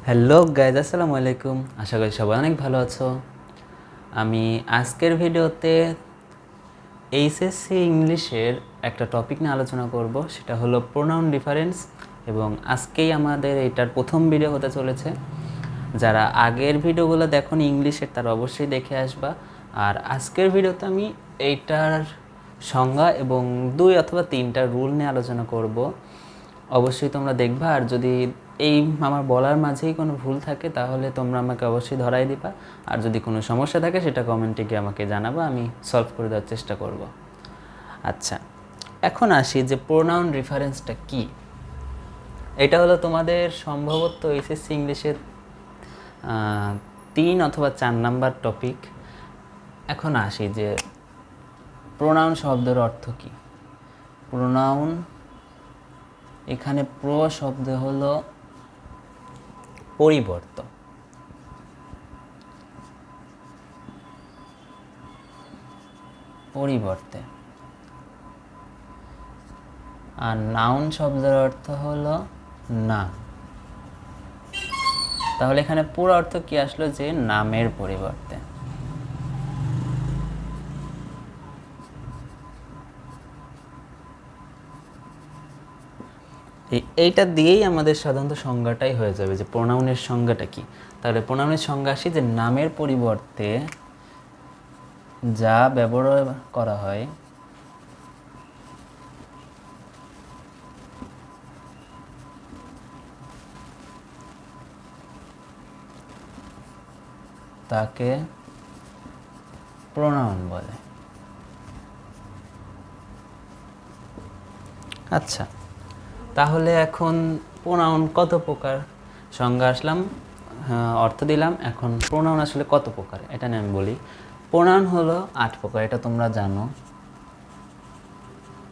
Hello guys, আসসালামু আলাইকুম। আশা করি সবাই অনেক ভালো আছো। আমি আজকের ভিডিওতে এইচএসসি ইংলিশের একটা টপিক নিয়ে আলোচনা করব, সেটা হলো প্রোনাউন ডিফারেন্স। এবং আজকেই আমাদের এটার প্রথম ভিডিও হতে চলেছে। যারা আগের ভিডিওগুলো দেখোনি ইংলিশের, তারা অবশ্যই দেখে আসবা। আর আজকের ভিডিওতে আমি এইটার সংজ্ঞা এবং 2 অথবা 3টা রুল নিয়ে আলোচনা করব। অবশ্যই তোমরা দেখবা। আর যদি এই আমার বলার মাঝেই কোনো ভুল থাকে তাহলে তোমরা আমাকে অবশ্যই ধরাই দিবা। আর যদি কোনো সমস্যা থাকে সেটা কমেন্টে গিয়ে আমাকে জানাবা, আমি সলভ করে দেওয়ার চেষ্টা করব। আচ্ছা, এখন আসি যে প্রোনাউন রেফারেন্সটা কি। এটা হলো তোমাদের সম্ভবত এইচএসসি ইংলিশের 3 অথবা 4 নাম্বার টপিক। এখন আসি যে প্রোনাউন শব্দের অর্থ কি। প্রোনাউন, এখানে প্রো শব্দ হলো পরিবর্তন, পরিবর্তে। আর নাউন শব্দের অর্থ হলো নাম। তাহলে এখানে পুরো অর্থ কি আসলো, যে নামের পরিবর্তে। এইটা দিয়েই আমাদের সাধারণত সংজ্ঞাটাই হয়ে যাবে যে প্রোনাউনের সংজ্ঞাটা কি। তাহলে প্রোনাউনের সংজ্ঞা আসি যে নামের পরিবর্তে যা ব্যবহার করা হয় তাকে প্রোনাউন বলে। আচ্ছা, তাহলে এখন প্রোনাউন কত প্রকার, সংজ্ঞা আসলাম, অর্থ দিলাম। এখন প্রোনাউন আসলে কত প্রকার এটা নিয়ে আমি বলি। প্রোনাউন হলো 8 প্রকার, এটা তোমরা জানো।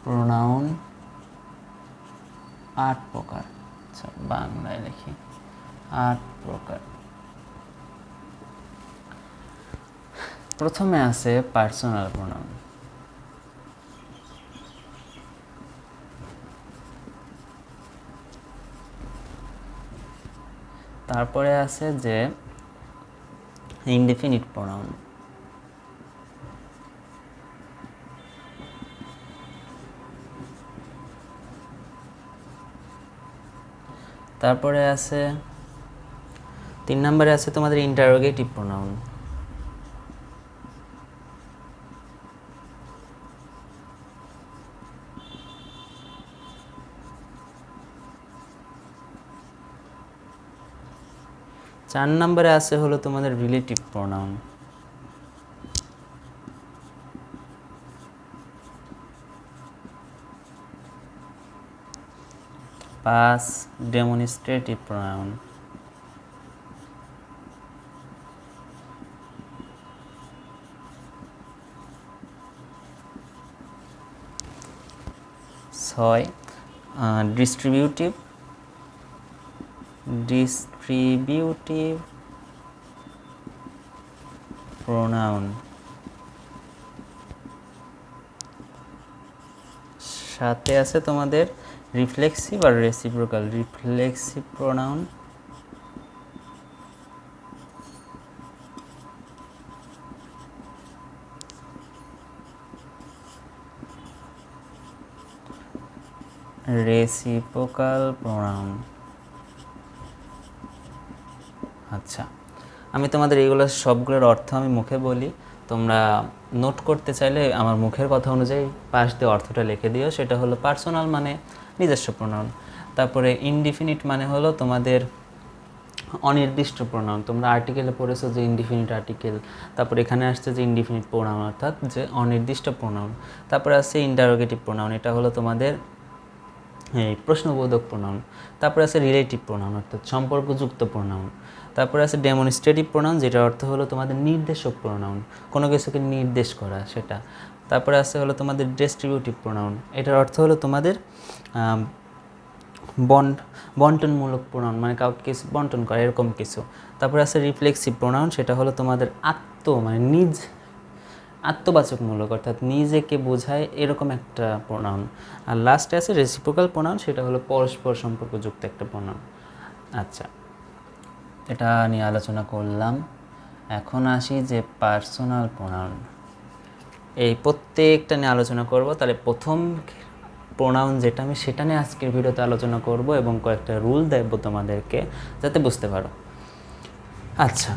প্রোনাউন 8 প্রকার। আচ্ছা, বাংলায় লিখি 8 প্রকার। প্রথমে আছে পার্সোনাল প্রোনাউন। তারপরে আছে যে ইনডিফিনিট প্রোনাউন। তারপরে আছে 3 নম্বরে আছে তোমাদের ইন্টারোগেটিভ প্রোনাউন। চার নম্বরে আছে হলো তোমাদের রিলেটিভ প্রোনাউন। পাঁচ ডেমনস্ট্রেটিভ প্রোনাউন। ছয় ডিস্ট্রিবিউটিভ প্রোনাউন। সাথে আছে তোমাদের রিফ্লেক্সিভ আর reciprocal. Reflexive pronoun, reciprocal pronoun. আচ্ছা, আমি তোমাদের এইগুলো সবগুলোর অর্থ আমি মুখে বলি, তোমরা নোট করতে চাইলে আমার মুখের কথা অনুযায়ী পাশ দিয়ে অর্থটা লিখে দিও। সেটা হলো পার্সোনাল মানে নিজস্ব প্রোনাউন। তারপরে ইনডিফিনিট মানে হলো তোমাদের অনির্দিষ্ট প্রোনাউন। তোমরা আর্টিকেলে পড়েছো যে ইনডিফিনিট আর্টিকেল, তারপর এখানে আসছে যে ইনডিফিনিট প্রোনাউন, অর্থাৎ যে অনির্দিষ্ট প্রোনাউন। তারপরে আসছে ইন্টারোগেটিভ প্রোনাউন, এটা হলো তোমাদের এই প্রশ্নবোধক প্রোনাউন। তারপরে আছে রিলেটিভ প্রোনাউন, অর্থাৎ সম্পর্কযুক্ত প্রোনাউন। তারপরে আছে ডেমনস্ট্রেটিভ প্রোনাউন, যেটার অর্থ হলো তোমাদের নির্দেশক প্রোনাউন, কোনো কিছুকে নির্দেশ করা সেটা। তারপরে আছে হলো তোমাদের ডিস্ট্রিবিউটিভ প্রোনাউন, এটার অর্থ হলো তোমাদের বন্টনমূলক প্রোনাউন, মানে কাউকে কিছু বন্টন করা এরকম কিছু। তারপরে আছে রিফ্লেক্সিভ প্রোনাউন, সেটা হলো তোমাদের মানে নিজ আত্মবাচকমূলক, অর্থাৎ নিজেকে বোঝায় এরকম একটা প্রোনাউন। আর লাস্টে আছে রেসিপ্রোকাল প্রোনাউন, সেটা হলো পরস্পর সম্পর্কযুক্ত একটা প্রোনাউন। আচ্ছা, এটা নিয়ে আলোচনা করলাম। এখন আসি যে পার্সোনাল প্রোনাউন, এই প্রত্যেকটা নিয়ে আলোচনা করব। তাহলে প্রথম প্রোনাউন যেটা আমি সেটা নিয়ে আজকের ভিডিওতে আলোচনা করব এবং কয়েকটা রুল দেব তোমাদেরকে যাতে বুঝতে পারো। আচ্ছা,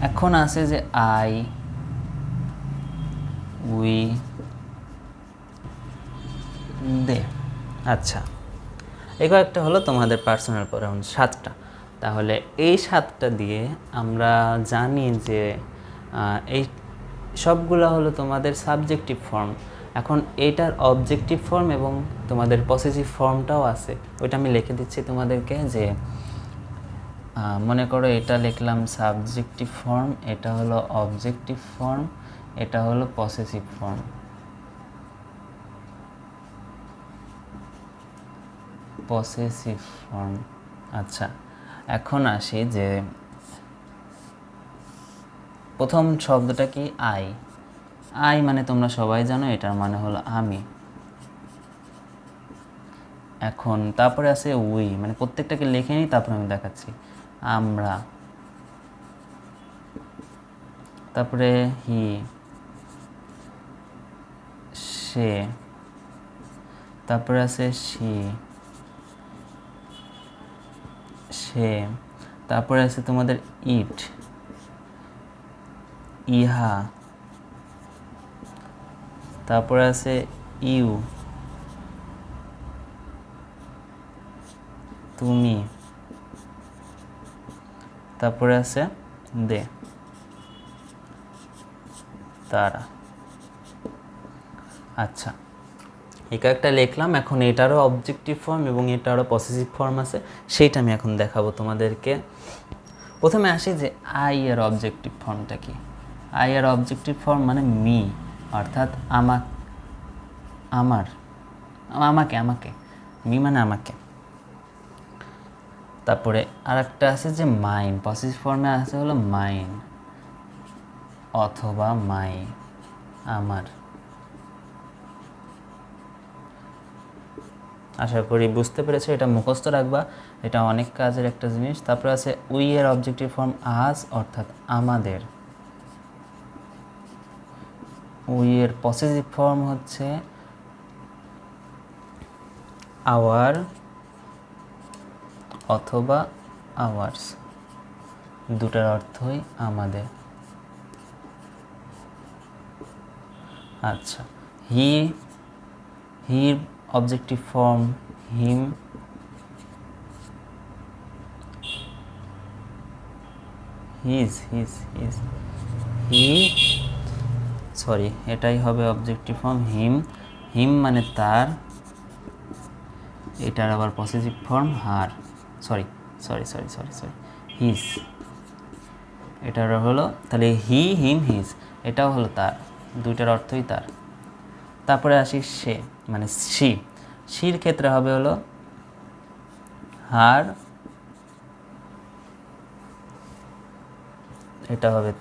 এখন আছে যে আই, উই, দে। আচ্ছা, এই কয়েকটা হলো তোমাদের পার্সোনাল প্রোনাউন, 7টা। তাহলে এই 7টা দিয়ে আমরা জানি যে এই সবগুলো হলো তোমাদের সাবজেক্টিভ ফর্ম। এখন এইটার অবজেক্টিভ ফর্ম এবং তোমাদের পসেসিভ ফর্মটাও আছে, ওইটা আমি লিখে দিচ্ছি তোমাদেরকে। যে মনে করো এটা লিখলাম সাবজেক্টিভ ফর্ম, এটা হলো অবজেক্টিভ ফর্ম, এটা হলো পসেসিভ ফর্ম। Possessive form. আচ্ছা, এখন আসি যে প্রথম শব্দটা কি? আই। আই মানে তোমরা সবাই জানো, এটার মানে হলো আমি। এখন তারপরে আছে উই, মানে প্রত্যেকটাকে লিখে নিই তারপরে আমি দেখাচ্ছি। আমরা। তারপরে হি, সে। তারপরে আছে সি, সে। তারপরে আছে তোমাদের ইট, ইহা। তারপরে আছে ইউ, তুমি। তারপরে আছে দে, তারা। আচ্ছা, এই কয়েকটা লিখলাম। এখন এটারও অবজেক্টিভ ফর্ম এবং এটারও পসেসিভ ফর্ম আছে, সেইটা আমি এখন দেখাবো তোমাদেরকে। প্রথমে আসি যে আই এর অবজেক্টিভ ফর্মটা কি। আই এর অবজেক্টিভ ফর্ম মানে মি, অর্থাৎ আমার, আমাকে, আমাকে। মি মানে আমাকে। তারপরে আরেকটা আছে যে মাইন, পসেসিভ ফর্মে আছে হলো মাইন অথবা মাই, আমার। আশা করি বুঝতে পেরেছো, এটা মুখস্থ রাখবা, এটা অনেক কাজের একটা জিনিস। তারপরে আছে উই এর অবজেক্টিভ ফর্ম আজ, অর্থাৎ আমাদের। উই এর পসেসিভ ফর্ম হচ্ছে আওয়ার অথবা আওয়ার্স, দুটার অর্থই আমাদের। আচ্ছা, হির অবজেক্টিভ ফর্ম হিম, হিজ, সরি, এটাই হবে অবজেক্টিভ ফর্ম হিম। হিম মানে তার, এটার আবার পসেসিভ ফর্ম হার, সরি, হিজ। এটার হলো তাহলে হি, হিম, হিজ, এটাও হলো তার, দুইটার অর্থই তার। তারপরে আসি সে, মানে সি। সির ক্ষেত্রে হবে হলো হার, এটা হবে,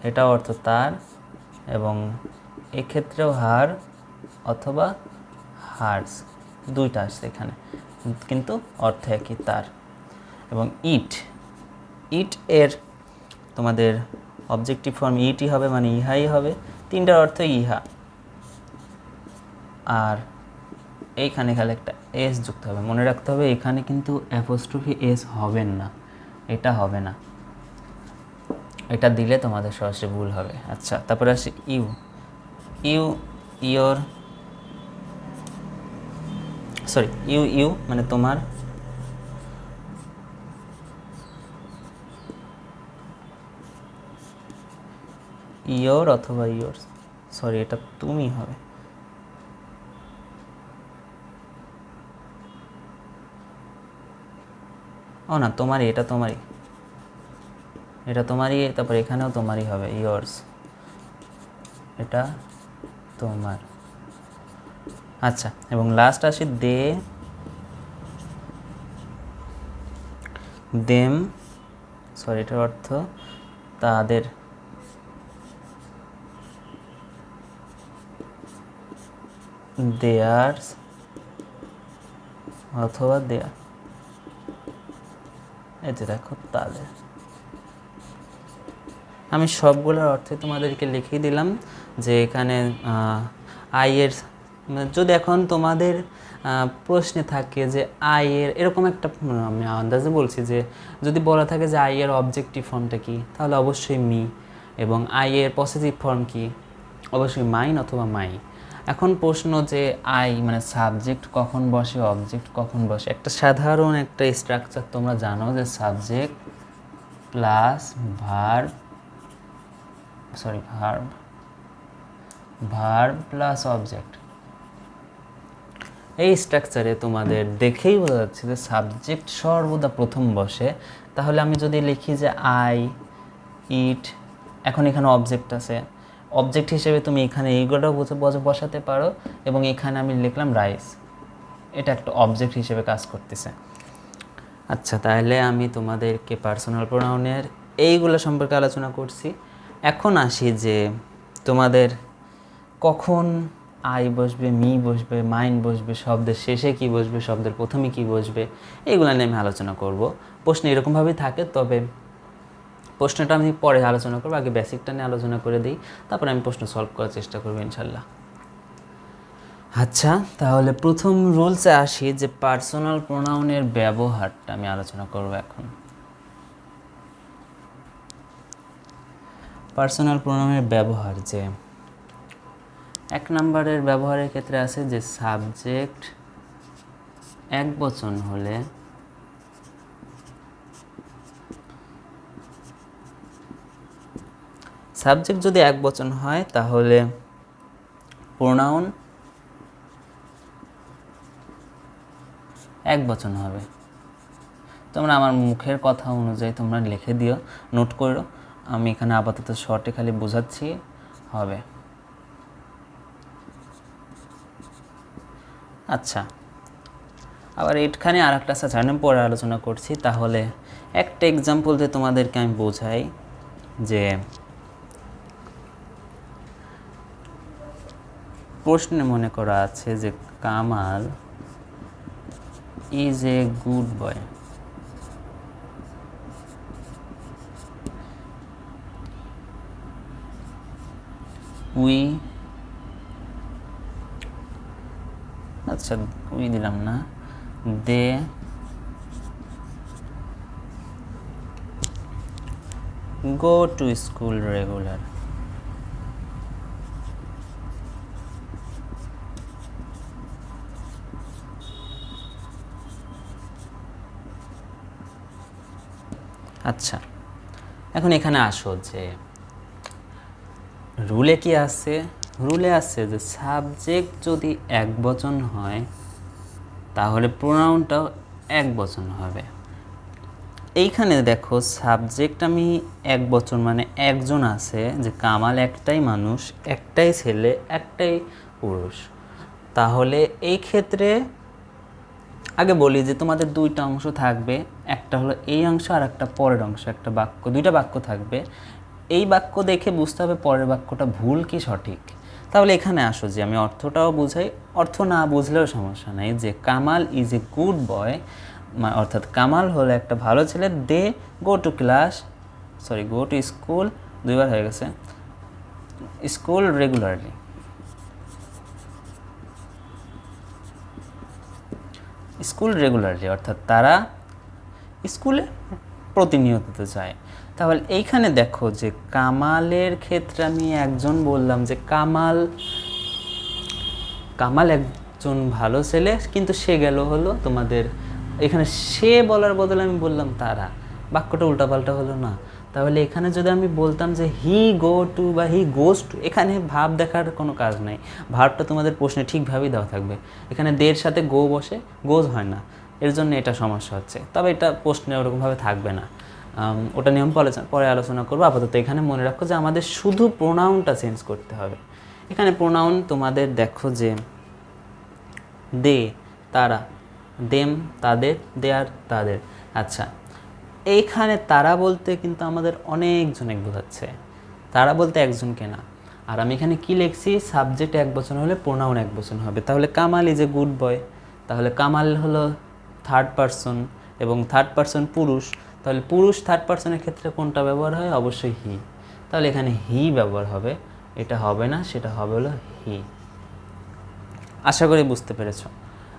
এটাও অর্থ তার, এবং এক্ষেত্রেও হার অথবা হার্স, দুইটা আসছে এখানে, কিন্তু অর্থ একই, তার। এবং ইট, ইট এর তোমাদের অবজেক্টিভ ফর্ম ইটই হবে, মানে ইহাই হবে, তিনটার অর্থ ইহা। আর এইখানে খালি একটা এস যুক্ত হবে, মনে রাখতে হবে এখানে কিন্তু অ্যাপোস্ট্রফি এস হবেন না, এটা হবে না, এটা দিলে তোমাদের সরাসরি ভুল হবে। আচ্ছা, তারপরে আসে ইউ। ইউর, সরি, ইউ মানে তোমার। ইয়োর অথবা ইয়োর, সরি, এটা তুমি হবে। ও না, তোমারই, এটা তোমারই, এটা তোমারই। তারপর এখানেও তোমারই হবে, ইয়োর্স, এটা তোমার। আচ্ছা, এবং লাস্ট আসি দে, দেম, সরি, এটার অর্থ তাদের। দেয়ার্স অথবা দেয়ার, এই যে দেখো তাদের, আমি সবগুলোর অর্থে তোমাদেরকে লিখিয়ে দিলাম যে এখানে আই এর, যদি এখন তোমাদের প্রশ্নে থাকে যে আই এর এরকম একটা, আমি আন্দাজে বলছি যে যদি বলা থাকে যে আই এর অবজেক্টিভ ফর্মটা কি, তাহলে অবশ্যই মি, এবং আই এর পসেসিভ ফর্ম কি, অবশ্যই মাইন অথবা মাই। এখন প্রশ্ন যে আই মানে সাবজেক্ট কখন বসে, অবজেক্ট কখন বসে, একটা সাধারণ একটা স্ট্রাকচার তোমরা জানো যে subject plus verb, verb plus object. এই স্ট্রাকচারে তোমাদের দেখেই বোঝা যাচ্ছে যে সাবজেক্ট সর্বদা প্রথম বসে। তাহলে আমি যদি লিখি যে আই ইট, এখন এখানে অবজেক্ট আছে, অবজেক্ট হিসেবে তুমি এখানে এইগুলো বসাতে পারো, এবং এখানে আমি লিখলাম রাইস, এটা একটা অবজেক্ট হিসেবে কাজ করতেছে। আচ্ছা, তাহলে আমি তোমাদেরকে পার্সোনাল প্রোনাউনের এইগুলো সম্পর্কে আলোচনা করছি। এখন আসি যে তোমাদের কখন আই বসবে, মি বসবে, মাইন বসবে, শব্দের শেষে কি বসবে, শব্দের প্রথমে কি বসবে, এইগুলো নিয়ে আমি আলোচনা করব। প্রশ্ন এরকমভাবেই থাকে, তবে প্রশ্নটা আমি পরে আলোচনা করবো, আগে বেসিকটা নিয়ে আলোচনা করে দিই, তারপরে আমি প্রশ্ন সলভ করার চেষ্টা করবো ইনশাল্লাহ। আচ্ছা, তাহলে প্রথম রুলসে আসি যে পার্সোনাল প্রোনাউনের ব্যবহারটা আমি আলোচনা করব এখন। পার্সোনাল প্রোনাউনের ব্যবহার, যে 1 নম্বরের ব্যবহারের ক্ষেত্রে আছে যে সাবজেক্ট একবচন হলে সাবজেক্ট যদি একবচন হয় তাহলে প্রোনাউন একবচন হবে। তোমরা আমার মুখের কথা অনুযায়ী তোমরা লিখে দিও, নোট করো, আমি এখানে আপাতত শর্টে খালি বোঝাচ্ছি, হবে। আচ্ছা, আবার এখানে আর একটা আছে, আমি পরে আলোচনা করছি। তাহলে একটা এক্সাম্পল দিয়ে তোমাদেরকে আমি বোঝাই যে প্রশ্নে মনে করা আছে যে Kamal is a good boy. We, আচ্ছা উই দিলাম না, দে গো টু স্কুল রেগুলার। আচ্ছা, এখন এখানে আসো যে রুলে কি আছে। রুলে আছে যে সাবজেক্ট যদি একবচন হয় তাহলে প্রোনাউনটাও একবচন হবে। এইখানে দেখো সাবজেক্ট আমি একবচন মানে একজন আছে, যে কামাল একটাই মানুষ, একটাই ছেলে, একটাই পুরুষ। তাহলে এই ক্ষেত্রে আগে বলি যে তোমাদের দুইটা অংশ থাকবে, একটা হলো এই অংশ আর একটা পরের অংশ, একটা বাক্য, দুইটা বাক্য থাকবে। এই বাক্য দেখে বুঝতে হবে পরের বাক্যটা ভুল কি সঠিক। তাহলে এখানে আসো যে আমি অর্থটাও বুঝাই, অর্থ না বুঝলেও সমস্যা নেই। যে Kamal is a good boy, অর্থাৎ কামাল হলো একটা ভালো ছেলে। They go to go to school, দুইবার হয়ে গেছে, স্কুল রেগুলারলি। স্কুল রেগুলারলি অর্থাৎ তারা স্কুলে প্রতিনিয়ত যায়। তাহলে এইখানে দেখো যে কামালের ক্ষেত্রে আমি একজন বললাম যে কামাল একজন ভালো ছেলে, কিন্তু সে গেল হলো তোমাদের এখানে সে বলার বদলে আমি বললাম তারা, বাক্যটা উল্টাপাল্টা হলো না। তাহলে এখানে যদি আমি বলতাম যে হি গো টু বা হি গোজ টু, এখানে ভাব দেখার কোনো কাজ নাই, ভাবটা তোমাদের প্রশ্নে ঠিকভাবেই দেওয়া থাকবে। এখানে দের সাথে গো বসে, গোজ হয় না, এর জন্য এটা সমস্যা হচ্ছে। তবে এটা প্রশ্নে ওরকমভাবে থাকবে না, ওটা নিয়ম পরে আলোচনা করবো। আপাতত এখানে মনে রাখো যে আমাদের শুধু প্রোনাউনটা চেঞ্জ করতে হবে। এখানে প্রোনাউন তোমাদের দেখো যে দে তারা, দেম তাদের, দেয়ার তাদের। আচ্ছা, এইখানে তারা বলতে কিন্তু আমাদের অনেকজন বোঝাচ্ছে, তারা বলতে একজনকে না। আর আমি এখানে কি লিখছি, সাবজেক্ট একবচন হলে প্রোনাউন একবচন হবে। তাহলে কামাল ইজ এ গুড বয়, তাহলে কামাল হলো থার্ড পারসন এবং থার্ড পারসন পুরুষ, তাহলে পুরুষ থার্ড পারসনের ক্ষেত্রে কোনটা ব্যবহার হয়? অবশ্যই হি। তাহলে এখানে হি ব্যবহার হবে, এটা হবে না, সেটা হবে হলো হি। আশা করি বুঝতে পেরেছ।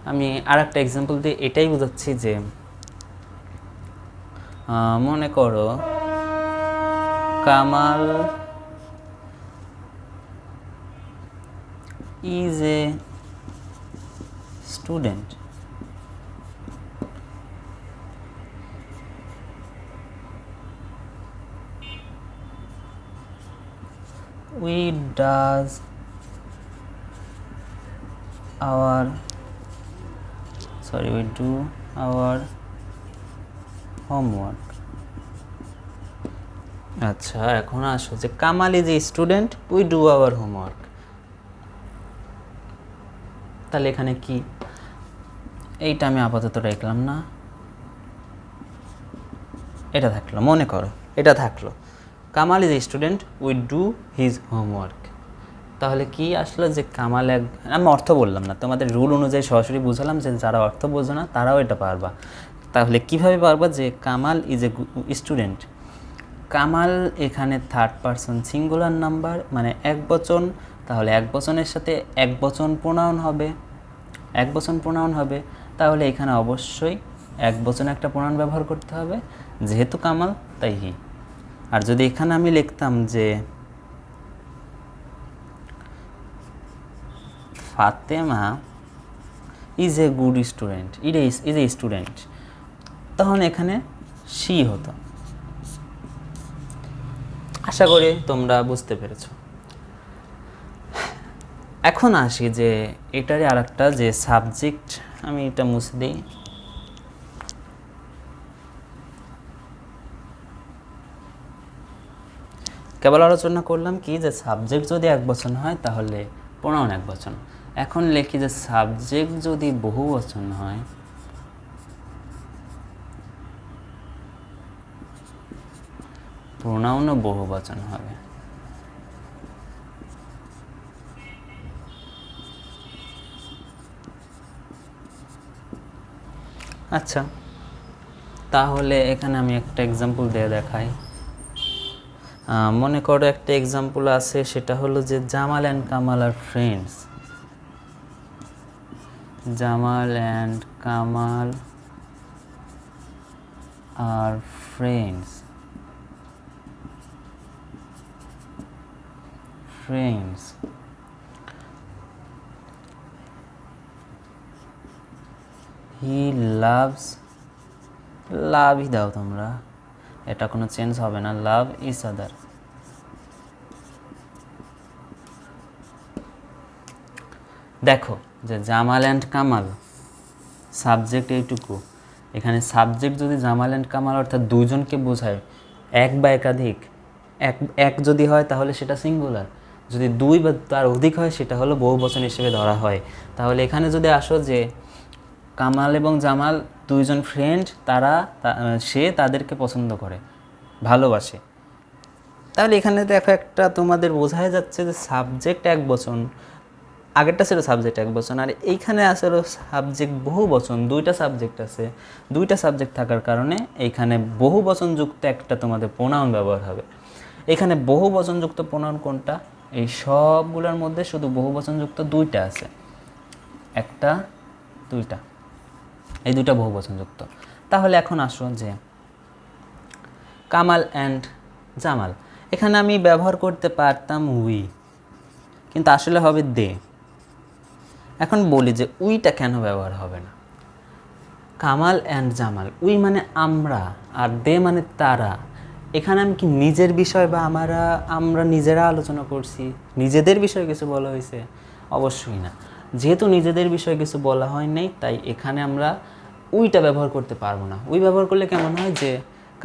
আমি আর একটা এক্সাম্পল দিয়ে এটাই বোঝাচ্ছি যে মনে করো Kamal is a student. We does our we do our homework. আচ্ছা, এখন আসো যে Kamal is a student, we do our homework. তাহলে এখানে কি? এইটা আমি আপাতত রাখলাম না, এটা থাকলো। মনে করো এটা থাকলো, Kamal is a student, we do his homework. তাহলে কি আসলো যে কামাল আমি অর্থ বললাম না, তোমাদের রুল অনুযায়ী সরাসরি বুঝালাম যে যারা অর্থ বোঝো না তারাও এটা পারবা। তাহলে কিভাবে পারবা যে Kamal is a student? Kamal এখানে থার্ড পারসন সিঙ্গুলার নাম্বার, মানে এক বচন। তাহলে এক বচনের সাথে এক বচন প্রোনাউন হবে, তাহলে এখানে অবশ্যই এক বচনে একটা প্রোনাউন ব্যবহার করতে হবে, যেহেতু কামাল তাই হি। আর যদি এখানে আমি লিখতাম যে Fatema is a good student, is a student, তখন এখানে শি হতো। আশা করি তোমরা বুঝতে পেরেছ। এখন আসি যে এটারই আর একটা যে সাবজেক্ট, আমি এটা মুছে দিই। কেবল আলোচনা করলাম কি যে সাবজেক্ট যদি এক বচন হয় তাহলে প্রোনাউন এক বচন। এখন লিখি যে সাবজেক্ট যদি বহু বচন হয় প্রোনাউনও বহু বচন হবে। আচ্ছা, তাহলে এখানে আমি একটা এক্সাম্পল দিয়ে দেখাই। মনে করো একটা এক্সাম্পল আছে, সেটা হলো যে Jamal and Kamal are friends. Jamal and Kamal are friends. He loves, লাভই দাও তোমরা, এটা কোনো চেঞ্জ হবে না, লাভ ইচ আদার। দেখো যে জামাল অ্যান্ড কামাল সাবজেক্ট এইটুকু, এখানে সাবজেক্ট যদি জামাল অ্যান্ড কামাল অর্থাৎ দুইজনকে বোঝায়, এক বা একাধিক, এক যদি হয় তাহলে সেটা সিঙ্গুলার, যদি দুই বা তার অধিক হয় সেটা হলো বহুবচন হিসেবে ধরা হয়। তাহলে এখানে যদি আসো যে কামাল এবং জামাল দুইজন ফ্রেন্ড, সে তাদেরকে পছন্দ করে, ভালোবাসে, তাহলে এখানে দেখো একটা তোমাদের বোঝাই যাচ্ছে যে সাবজেক্ট এক বচন, আগেরটা ছিল সাবজেক্ট এক বচন, আর এইখানে আসলে সাবজেক্ট বহু বচন, দুইটা সাবজেক্ট আছে। দুইটা সাবজেক্ট থাকার কারণে এইখানে বহু বচনযুক্ত একটা তোমাদের প্রোনাউন ব্যবহার হবে। এখানে বহু বচনযুক্ত প্রোনাউন কোনটা? এই সবগুলোর মধ্যে শুধু বহু বচনযুক্ত দুইটা আছে, একটা দুইটা, এই দুইটা বহু বচনযুক্ত। তাহলে এখন আসো যে কামাল অ্যান্ড জামাল, এখানে আমি ব্যবহার করতে পারতাম উই, কিন্তু আসলে হবে দে। এখন বলি যে উইটা কেন ব্যবহার হবে না? কামাল অ্যান্ড জামাল, উই মানে আমরা আর দে মানে তারা। এখানে আমি কি নিজের বিষয় বা আমরা নিজেরা আলোচনা করছি, নিজেদের বিষয়ে কিছু বলা হয়েছে? অবশ্যই না। যেহেতু নিজেদের বিষয়ে কিছু বলা হয় নাই, তাই এখানে আমরা উইটা ব্যবহার করতে পারবো না। উই ব্যবহার করলে কেমন হয় যে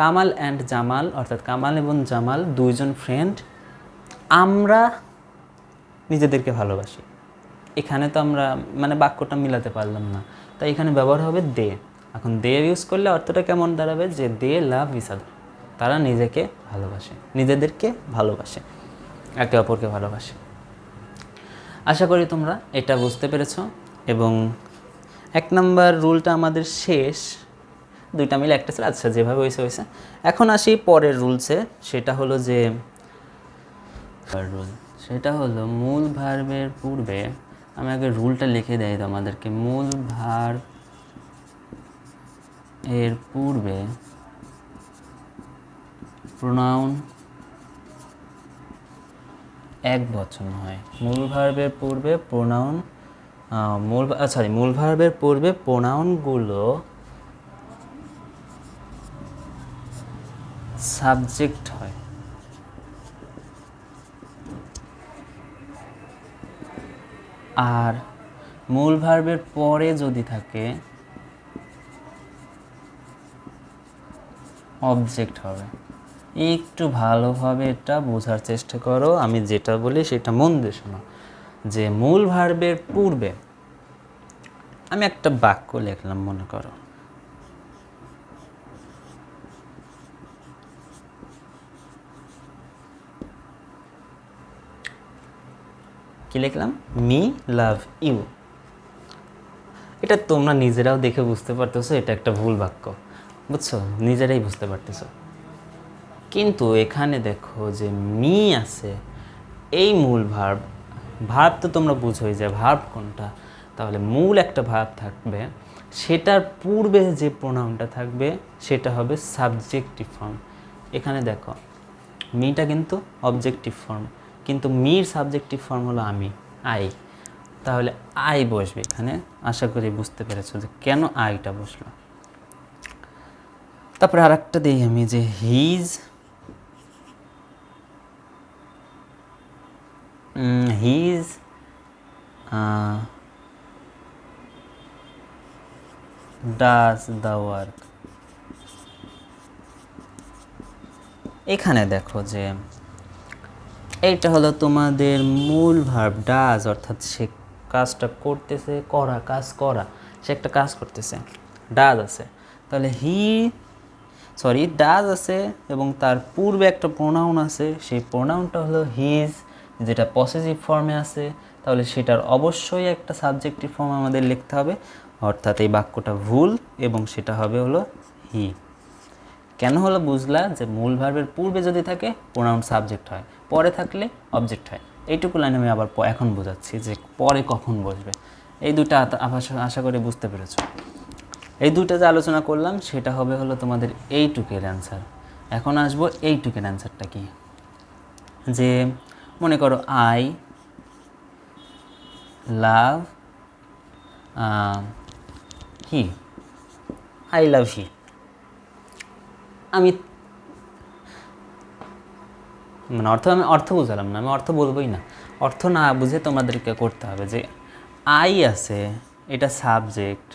কামাল অ্যান্ড জামাল, অর্থাৎ কামাল এবং জামাল দুইজন ফ্রেন্ড, আমরা নিজেদেরকে ভালোবাসি। এখানে তো আমরা মানে বাক্যটা মিলাতে পারলাম না, তাই এখানে ব্যবহার হবে দে। এখন দে ইউজ করলে অর্থটা কেমন দাঁড়াবে যে দে লাভ ইচ আদার, তারা নিজেকে ভালোবাসে, নিজেদেরকে ভালোবাসে, একে অপরকে ভালোবাসে। আশা করি তোমরা এটা বুঝতে পেরেছ। এবং এক নাম্বার রুলটা আমাদের শেষ, দুইটা মিলে একটা ছিল। আচ্ছা, যেভাবে হয়েছে। এখন আসি পরের রুলসে, সেটা হলো যে রুল, সেটা হলো মূল ভার্বের পূর্বে, আমি আগে রুলটা লিখে দেই তোমাদেরকে। মূল ভার্ব এর পূর্বে প্রোনাউন একবচন হয়। মূল ভার্বের পূর্বে প্রোনাউন মূল ভার্বের পূর্বে প্রোনাউনগুলো সাবজেক্ট হয়। আর মূল ভার্বের পরে যদি থাকে অবজেক্ট হবে। একটু ভালোভাবে এটা বোঝার চেষ্টা করো, আমি যেটা বলি সেটা মন দিয়ে শোনো। যে মূল ভার্বের পূর্বে আমি একটা বাক্য লিখলাম, মনে করো কি লিখলাম, মি লাভ ইউ। এটা তোমরা নিজেরাও দেখে বুঝতে পারতেছো এটা একটা ভুল বাক্য, বুঝছো, নিজেরাই বুঝতে পারতেছো। কিন্তু এখানে দেখো যে মি আছে, এই মূল ভার্ব, ভার্ব তো তোমরা বুঝোই যে ভার্ব কোনটা। তাহলে মূল একটা ভার্ব থাকবে, সেটার পূর্বে যে প্রোনাউনটা থাকবে সেটা হবে সাবজেক্টিভ ফর্ম। এখানে দেখো মিটা কিন্তু অবজেক্টিভ ফর্ম, কিন্তু মির সাবজেক্টিভ ফর্ম হলো আমি, আই। তাহলে আই বসবে এখানে। আশা করি বুঝতে পেরেছো যে কেন আইটা বসলো। তারপরে আর একটা দিই আমি, যে হিজ ডাজ দ্য ওয়ার্ক। এখানে দেখো যে এইটা হলো তোমাদের মূল ভার্ব ডাজ, অর্থাৎ সে কাজটা করতেছে, কাজ করা, সে একটা কাজ করতেছে, ডাজ আছে। তাহলে ডাজ আছে এবং তার পূর্বে একটা প্রোনাউন আছে, সেই প্রোনাউনটা হলো হিজ, যেটা পসেসিভ ফর্মে আছে। তাহলে সেটার অবশ্যই একটা সাবজেক্টিভ ফর্ম আমাদের লিখতে হবে, অর্থাৎ এই বাক্যটা ভুল, এবং সেটা হবে হলো হি। কেন হলো বুঝলা, যে মূল ভার্বের পূর্বে যদি থাকে প্রোনাউন সাবজেক্ট হয়, পরে থাকলে অবজেক্ট হয়। এইটুকু লাইন আমি আবার এখন বোঝাচ্ছি যে পরে কখন বসবে। এই দুটা আশা করি বুঝতে পেরেছো। এই দুটা যে আলোচনা করলাম সেটা হবে হলো তোমাদের এইটুকের অ্যান্সার। এখন আসবো এইটুকের অ্যান্সারটা কি, যে মনে করো I love he, I love হি। আমি অর্থ বুঝালাম না, আমি অর্থ বলবোই না। অর্থ না বুঝে তোমাদেরকে করতে হবে যে আই আছে, এটা সাবজেক্ট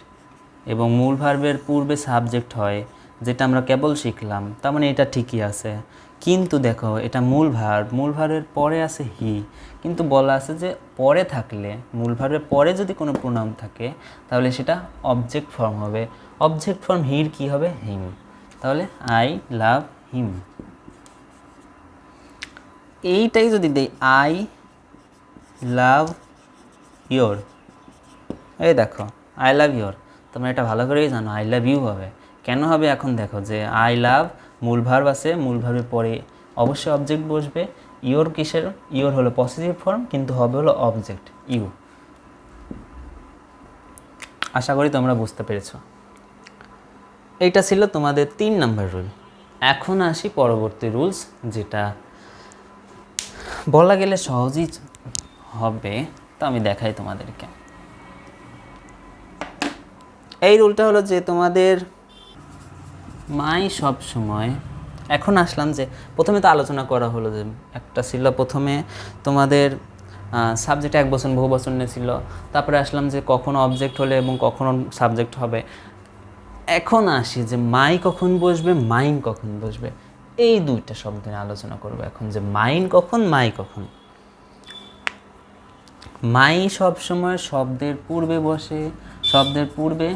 এবং মূল ভার্বের পূর্বে সাবজেক্ট হয়, যেটা আমরা কেবল শিখলাম। তার মানে এটা ঠিকই আছে। কিন্তু দেখো এটা মূল ভার্বের পরে আছে হি, কিন্তু বলা আছে যে পরে থাকলে, মূল ভার্বের পরে যদি কোনো প্রোনাউন থাকে তাহলে সেটা অবজেক্ট ফর্ম হবে। অবজেক্ট ফর্ম হির কি হবে, হিম। তাহলে আই লাভ হিম। এইটাই যদি দেই আই লাভ ইয়োর, এই দেখো আই লাভ ইয়োর, তোমরা এটা ভালো করেই জানো আই লাভ ইউ হবে। কেন হবে এখন দেখো, যে আই লাভ মূল ভার্ব আছে, মূল ভার্বের পরে অবশ্যই অবজেক্ট বসবে। ইয়োর কিসের, ইয়োর হলো পসেসিভ ফর্ম, কিন্তু হবে হলো অবজেক্ট ইউ। আশা করি তোমরা বুঝতে পেরেছ। এইটা ছিল তোমাদের 3 নম্বর রুল। এখন আসি পরবর্তী রুলস, যেটা বলা গেলে সহজই হবে, তো আমি দেখাই তোমাদেরকে। এই রুলটা হলো যে তোমাদের মাই সব সময়, এখন আসলাম যে প্রথমে তো আলোচনা করা হলো যে একটা ছিল প্রথমে তোমাদের সাবজেক্ট এক বচন বহু বচন ছিল, তারপরে আসলাম যে কখনো অবজেক্ট হলে এবং কখনো সাবজেক্ট হবে। এখন আসি যে মাই কখন বসবে, মাইন কখন বসবে, এই দুইটা শব্দ নিয়ে আলোচনা করবো এখন, যে মাইন কখন, মাই কখন। মাই সবসময় শব্দের পূর্বে বসে, শব্দের পূর্বে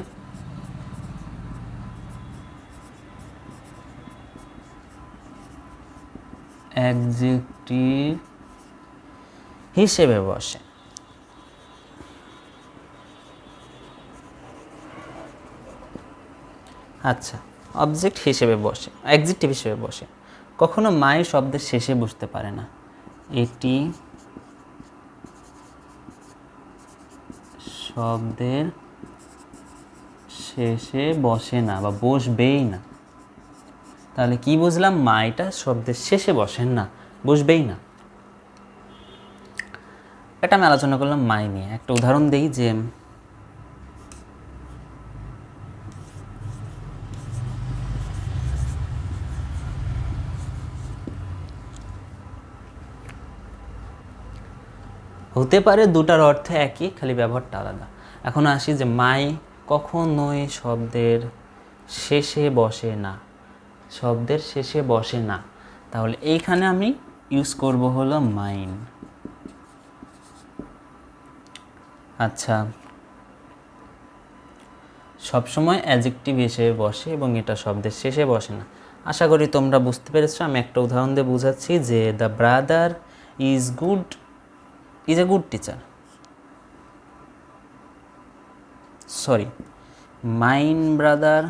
অ্যাডজেক্টিভ হিসেবে বসে। আচ্ছা, অবজেক্ট হিসেবে বসে, অ্যাডজেক্টিভ হিসেবে বসে। কখনো মাই শব্দের শেষে বসতে পারে না। এটি শব্দের শেষে বসে না বা বসবেই না। তাহলে কি বুঝলাম? মাইটা শব্দের শেষে বসেন না, বসবেই না। এটা আমি আলোচনা করলাম মাই নিয়ে। একটা উদাহরণ দিই যে হতে পারে দুটার অর্থ একই, খালি ব্যবহারটা আলাদা। এখন আসি যে মাই কখনোই শব্দের শেষে বসে না, শব্দের শেষে বসে না। তাহলে এইখানে আমি ইউজ করব হলো মাইন। আচ্ছা, সবসময় অ্যাডজেক্টিভ হিসেবে বসে এবং এটা শব্দের শেষে বসে না। আশা করি তোমরা বুঝতে পেরেছো। আমি একটা উদাহরণ দিয়ে বোঝাচ্ছি যে the brother is a good teacher. Sorry, mine brother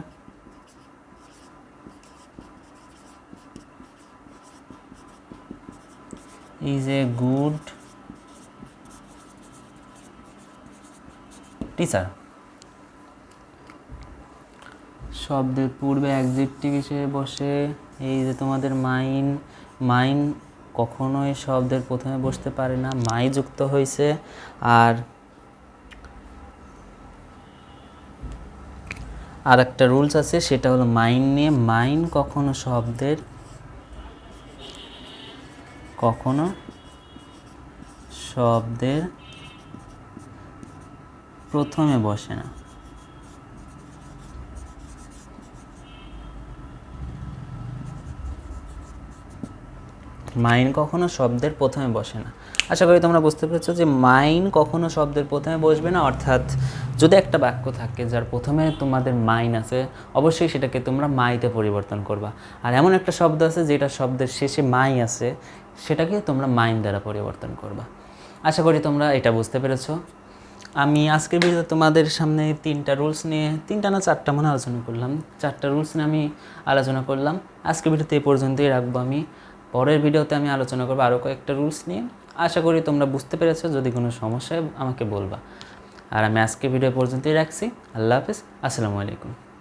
is a good teacher. শব্দের পূর্বে অ্যাডজেক্টিভ হিসেবে বসে। এই যে তোমাদের মাইন, মাইন কখনোই শব্দের প্রথমে বসতে পারে না, মাই যুক্ত হয়েছে। আর একটা রুলস আছে, সেটা হলো মাইন নিয়ে। মাইন কখনো শব্দের প্রথমে বসে না। মাইন কখনো শব্দের প্রথমে বসে না। আশা করি তোমরা বুঝতে পেরেছো যে মাইন কখনো শব্দের প্রথমে বসবে না। অর্থাৎ যদি একটা বাক্য থাকে যার প্রথমে তোমাদের মাইন আছে, অবশ্যই সেটাকে তোমরা মাইতে পরিবর্তন করবা। আর এমন একটা শব্দ আছে যেটা শব্দের শেষে মাই আছে, সেটাকে তোমরা মাইন দ্বারা পরিবর্তন করবা। আশা করি তোমরা এটা বুঝতে পেরেছো। আমি আজকের ভিডিওতে তোমাদের সামনে 3টা রুলস নিয়ে, 3টা না 4টা মনে আলোচনা করলাম, 4টা রুলস নিয়ে আমি আলোচনা করলাম। আজকের ভিডিওতে এই পর্যন্তই রাখবো। আমি পরের ভিডিওতে আমি আলোচনা করবো আরও কয়েকটা রুলস নিয়ে। আশা করি তোমরা বুঝতে পেরেছো। যদি কোনো সমস্যা হয় আমাকে বলবা। আর আমি আজকের ভিডিও পর্যন্তই রাখছি। আল্লাহ হাফেজ, আসসালামু আলাইকুম।